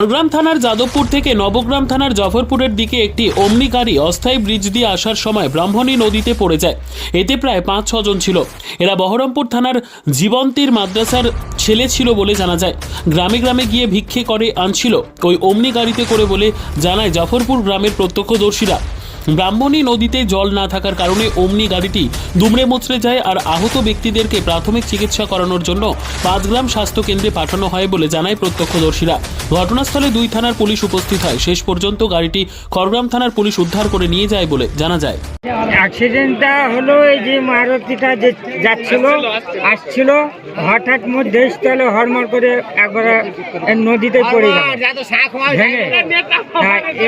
খড়গ্রাম থানার যাদবপুর থেকে নবগ্রাম থানার জফরপুরের দিকে একটি অমনি গাড়ি অস্থায়ী ব্রিজ দিয়ে আসার সময় ব্রাহ্মণী নদীতে পড়ে যায়। এতে প্রায় ৫-৬ জন ছিল। এরা বহরমপুর থানার জীবন্তীর মাদ্রাসার ছেলে ছিল বলে জানা যায়। গ্রামে গ্রামে গিয়ে ভিক্ষে করে আনছিল ওই অমনি গাড়িতে করে বলে জানায় জফরপুর গ্রামের প্রত্যক্ষদর্শীরা। ব্রাহ্মণী নদীতে জল না থাকার কারণে অমনি গাড়িটি দুমড়ে মুচড়ে যায় আর আহত ব্যক্তিদেরকে প্রাথমিক চিকিৎসা করানোর জন্য ৫ গ্রাম স্বাস্থ্য কেন্দ্রে পাঠানো হয় বলে জানায় প্রত্যক্ষদর্শীরা। ঘটনাস্থলে ২ থানার পুলিশ উপস্থিত হয়। শেষ পর্যন্ত গাড়িটি খড়গ্রাম থানার পুলিশ উদ্ধার করে নিয়ে যায় বলে জানা যায়। অ্যাক্সিডেন্টটা হলো এই যে মারুতিটা যে যাচ্ছিল আসছিল, হঠাৎ মধ্যে স্থলে হরমর করে একবারে নদীতে পড়ে গেল ভেঙে।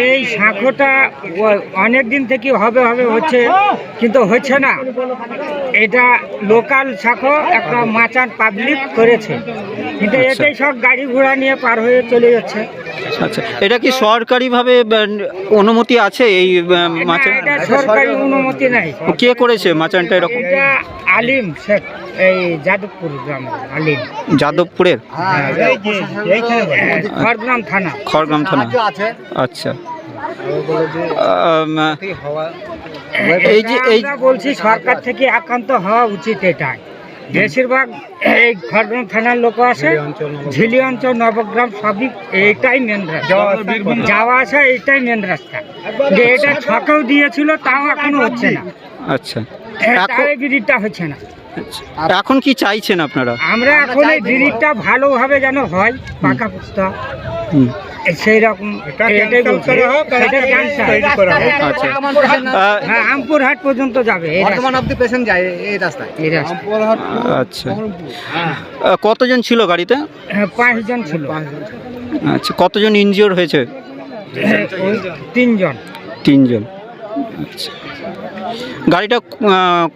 এই শাঁখোটা অনেক দিন থেকে হবে হচ্ছে, কিন্তু হচ্ছে না। এটা লোকাল শাঁখো, একটা মাচান পাবলিক করেছে, কিন্তু এটাই সব গাড়ি ঘোড়া নিয়ে পার হয়ে চলে যাচ্ছে। আচ্ছা, এটা কি সরকারিভাবে অনুমতি আছে এই মাচান? এটা সরকারি অনুমতি নাই। কে করেছে মাচানটা এরকম? এটা আলিম শেখ, এই যাদবপুর গ্রামের আলিম। যাদবপুরের? খড়গ্রাম থানা। খড়গ্রাম থানা, আচ্ছা। এই যে বলছি সরকার থেকে একান্ত হওয়া উচিত। এটাই বেশিরভাগ এই খড়গ্রাম থানার লোক আছে, ঝিলি অঞ্চল, নবগ্রাম সবই এইটাই মেন রাস্তা, যাওয়া আসা এইটাই মেন রাস্তা। যে এটা ছকেও দিয়েছিল, তাও এখনো হচ্ছে না। আচ্ছা, এই ব্রিজটা হচ্ছে না। এখন কি চাইছেন আপনারা? আমরা এখন এই ব্রিজটা ভালোভাবে যেন হয়, পাকা পুস্তা সেই রকম আমপুরহাট পর্যন্ত যাবে। আচ্ছা, কতজন ছিল গাড়িতে? ৫ জন ছিল। আচ্ছা, কতজন ইনজিওর হয়েছে? ৩ জন। ৩ জন। আচ্ছা, গাড়িটা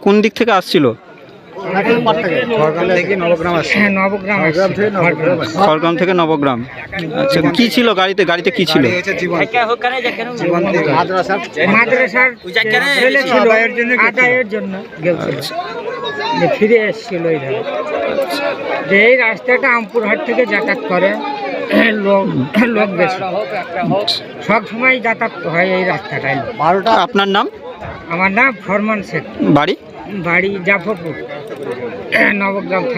কোন দিক থেকে আসছিল? খড়গ্রাম থেকে নবগ্রাম। আচ্ছা, কি ছিল গাড়িতে? গাড়িতে কি ছিল? আদায়ের জন্য ফিরে এসেছিল। যে এই রাস্তাটা আমপুরহাট থেকে যাতায়াত করে লোক বেশি, সব সময় যাতায়াত হয় এই রাস্তাটাই। আপনার নাম? আমার নাম ফরমান শেখ। বাড়ি? বাড়ি জাফরপুর, নবগ্রাম থানা।